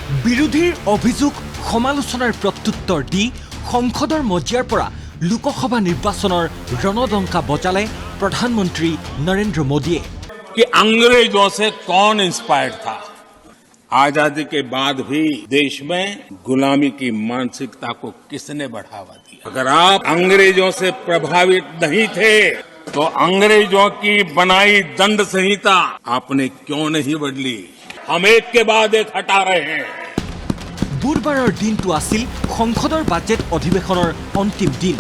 বিৰোধীৰ অভিযোগ সমালোচনাৰ প্ৰত্যুত্তৰ দি সংসদৰ মজিয়াৰ পৰা লোকসভা নিৰ্বাচনৰ ৰণডংকা বজালে প্ৰধানমন্ত্ৰী নৰেন্দ্ৰ মোদীয়ে। कि अंग्रेजों से कौन इंस्पायर्ड था? आजादी के बाद भी देश में गुलामी की मानसिकता को किसने बढ़ावा दिया? अगर आप अंग्रेजों से प्रभावित नहीं थे तो अंग्रेजों की बनाई दंड संहिता आपने क्यों नहीं बदली? हम एक के बाद एक हटा रहे हैं। বুধবাৰৰ দিনটো আছিল সংসদৰ বাজেট অধিৱেশনৰ অন্তিম দিন।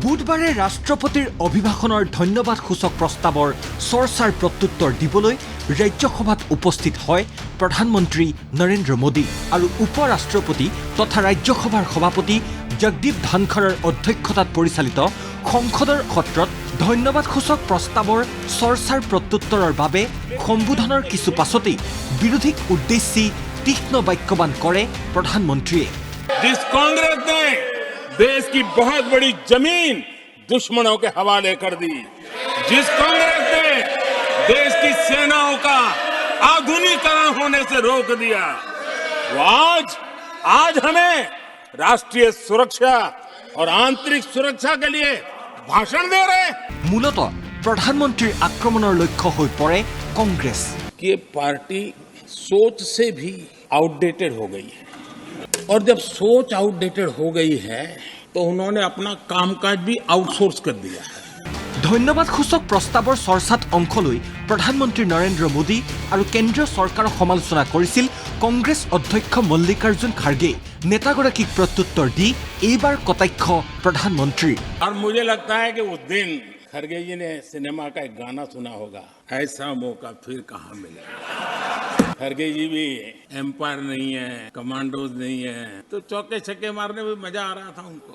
বুধবাৰে ৰাষ্ট্ৰপতিৰ অভিভাষণৰ ধন্যবাদসূচক প্ৰস্তাৱৰ চৰ্চাৰ প্ৰত্যুত্তৰ দিবলৈ ৰাজ্যসভাত উপস্থিত হয় প্ৰধানমন্ত্ৰী নৰেন্দ্ৰ মোদী আৰু উপ ৰাষ্ট্ৰপতি তথা ৰাজ্যসভাৰ সভাপতি জগদীপ ধনখৰৰ অধ্যক্ষতাত পৰিচালিত সংসদৰ সত্ৰত ধন্যবাদসূচক প্ৰস্তাৱৰ চৰ্চাৰ প্ৰত্যুত্তৰৰ বাবে সম্বোধনৰ কিছু পাছতেই বিৰোধীক উদ্দেশ্যি तीक्ष्ण वाक्यवान करे प्रधानमंत्री। जिस कांग्रेस ने देश की बहुत बड़ी जमीन दुश्मनों के हवाले कर दी, जिस कांग्रेस ने देश की सेनाओं का आधुनिकीकरण होने से रोक दिया, वो आज हमें राष्ट्रीय सुरक्षा और आंतरिक सुरक्षा के लिए भाषण दे रहे। मूलतः प्रधानमंत्री आक्रमणर लक्ष्य हो पड़े कांग्रेस। ये पार्टी सोच से भी आउटडेटेड हो गई है और जब सोच आउटडेटेड हो गई है तो उन्होंने अपना कामकाज भी आउटसोर्स कर दिया है। ধন্যবাদসূচক প্ৰস্তাৱৰ চৰ্চাত অংশ লৈ প্ৰধানমন্ত্ৰী নৰেন্দ্ৰ মোদী আৰু কেন্দ্ৰীয় চৰকাৰৰ সমালোচনা কৰিছিল কংগ্ৰেছ অধ্যক্ষ মল্লিকাৰ্জুন খাৰ্গে। নেতাগৰাকীক প্ৰত্যুত্তৰ দি এইবাৰ কটাক্ষ প্ৰধানমন্ত্ৰী। और मुझे लगता है कि उस दिन खरगे जी ने सिनेमा का एक गाना सुना होगा, ऐसा मौका फिर कहाँ मिलेगा। खरगे जी भी एम्पायर नहीं है, कमांडोज नहीं है, तो चौके छक्के मारने में मजा आ रहा था उनको।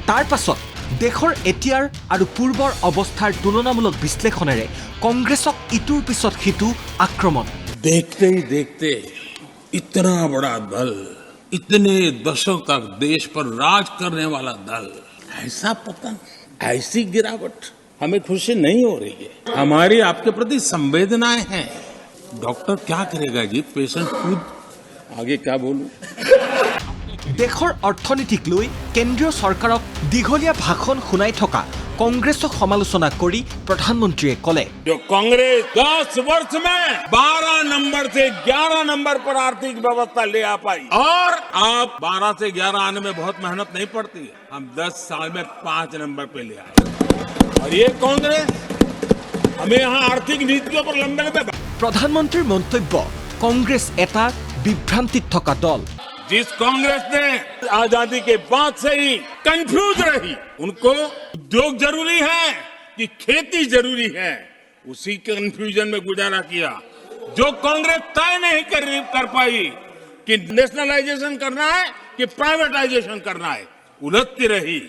তাৰ পাছত দেশৰ এতিয়াৰ আৰু পূৰ্বৰ অৱস্থাৰ তুলনামূলক বিশ্লেষণেৰে কংগ্ৰেছক ইটোৰ পিছত সিটো আক্ৰমণ। देखते ही देखते इतना बड़ा दल, इतने दशक तक देश पर राज करने वाला दल, ऐसा पतन, ऐसी गिरावट हमें खुशी नहीं हो रही है। हमारी आपके प्रति संवेदनाएं हैं। डॉक्टर क्या करेगा जी, पेशेंट खुद। आगे क्या बोलूं? দেশৰ অৰ্থনীতিক লৈ কেন্দ্ৰীয় চৰকাৰক দীঘলীয়া ভাষণ শুনাই থকা কংগ্ৰেছক সমালোচনা কৰি প্ৰধানমন্ত্ৰীয়ে ক'লে, जो कांग्रेस 10 वर्ष में 12 नंबर से 11 नंबर पर आर्थिक व्यवस्था ले आ पाई और आप 12 से 11 आने में बहुत मेहनत नहीं पड़ती है। हम 10 साल में 5 नंबर पे ले आए और ये कांग्रेस हमें यहाँ आर्थिक नीतियों पर लंबे लंबे। প্ৰধানমন্ত্ৰীৰ মন্তব্য, কংগ্ৰেছ এটা বিভ্ৰান্তিত থকা দল। जिस कांग्रेस ने आजादी के बाद से ही कंफ्यूज रही, उनको उद्योग जरूरी है कि खेती जरूरी है, उसी कंफ्यूजन में गुजारा किया। जो कांग्रेस तय नहीं कर पाई कि नेशनलाइजेशन करना है कि प्राइवेटाइजेशन करना है, उलझती रही।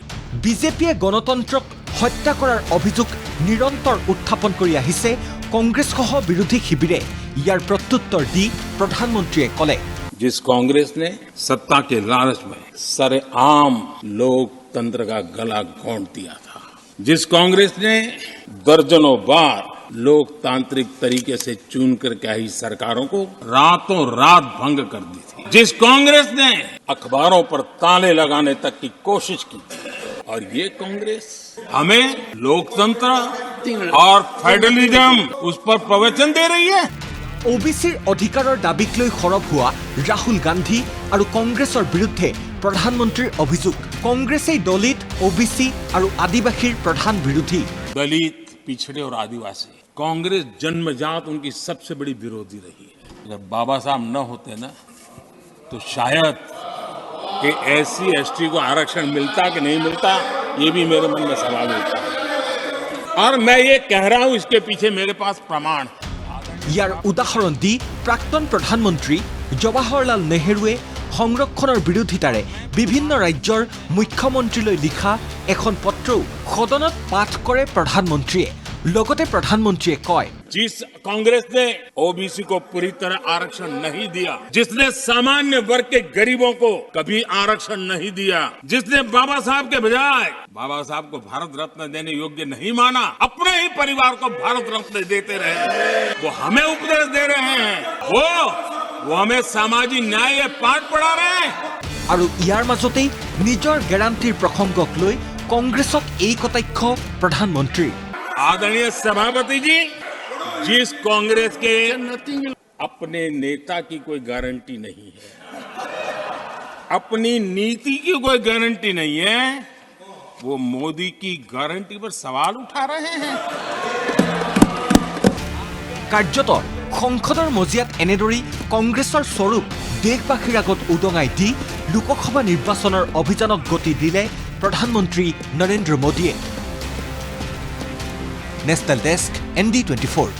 বিজেপিয়ে গণতন্ত্ৰক হত্যা কৰাৰ অভিযোগ নিৰন্তৰ উত্থাপন কৰি আহিছে কংগ্ৰেছসহ বিৰোধী শিবিৰে। ইয়াৰ প্ৰত্যুত্তৰ দি প্ৰধানমন্ত্ৰীয়ে ক'লে, जिस कांग्रेस ने सत्ता के लालच में सरेआम लोकतंत्र का गला घोंट दिया था, जिस कांग्रेस ने दर्जनों बार लोकतांत्रिक तरीके से चुन करके आई सरकारों को रातों रात भंग कर दी थी, जिस कांग्रेस ने अखबारों पर ताले लगाने तक की कोशिश की थी, और ये कांग्रेस हमें लोकतंत्र और फेडरलिज्म उस पर प्रवचन दे रही है। OBCৰ অধিকাৰৰ দাবীক লৈ সৰব হোৱা ৰাহুল গান্ধী আৰু কংগ্ৰেছৰ বিৰুদ্ধে প্ৰধানমন্ত্ৰীৰ অভিযোগ, কংগ্ৰেছেই দলিত, OBC আৰু আদিবাসীৰ প্ৰধান বিৰোধী। दलित, पिछड़े और आदिवासी, कांग्रेस जन्मजात उनकी सबसे बड़ी विरोधी रही है। जब बाबा साहब न होते ना तो शायद कि SC ST को आरक्षण मिलता कि नहीं मिलता, ये भी मेरे मन में सवाल होता है। और मैं ये कह रहा हूं, इसके पीछे मेरे पास प्रमाण है। ইয়াৰ উদাহৰণ দি প্ৰাক্তন প্ৰধানমন্ত্ৰী জৱাহৰলাল নেহৰুৱে সংৰক্ষণৰ বিৰোধিতাৰে বিভিন্ন ৰাজ্যৰ মুখ্যমন্ত্ৰীলৈ লিখা এখন পত্ৰও সদনত পাঠ কৰে প্ৰধানমন্ত্ৰীয়ে। লগতে প্ৰধানমন্ত্ৰীয়ে কয়, जिस कांग्रेस ने ओबीसी को पूरी तरह आरक्षण नहीं दिया, जिसने सामान्य वर्ग के गरीबों को कभी आरक्षण नहीं दिया, जिसने बाबा साहब के बजाय बाबा साहब को भारत रत्न देने योग्य नहीं माना, अपने ही परिवार को भारत रत्न देते रहे, वो हमें उपदेश दे रहे हैं। वो वो हमें सामाजिक न्याय ये पाठ पढ़ा रहे हैं। আৰু ইয়াৰ মাজতেই নিজৰ গেৰাণ্টিৰ প্ৰসংগক লৈ কংগ্ৰেছক এই কটাক্ষ প্ৰধানমন্ত্ৰী। आदरणीय सभापति जी, जिस कांग्रेस के अपने नेता की कोई गारंटी नहीं है, अपनी नीति की कोई गारंटी नहीं है, वो मोदी की गारंटी पर सवाल उठा रहे हैं। কাৰ্যত সংসদৰ মজিয়াত এনেদৰেই কংগ্ৰেছৰ স্বৰূপ দেশবাসীৰ আগত উদঙাই দি লোকসভা নিৰ্বাচনৰ অভিযানক গতি দিলে প্ৰধানমন্ত্ৰী নৰেন্দ্ৰ মোদীয়ে। National desk ND24।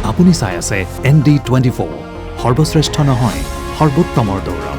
আপুনি চাই আছে ND24 সৰ্বশ্ৰেষ্ঠ নহয় সৰ্বোত্তমৰ দৌৰ।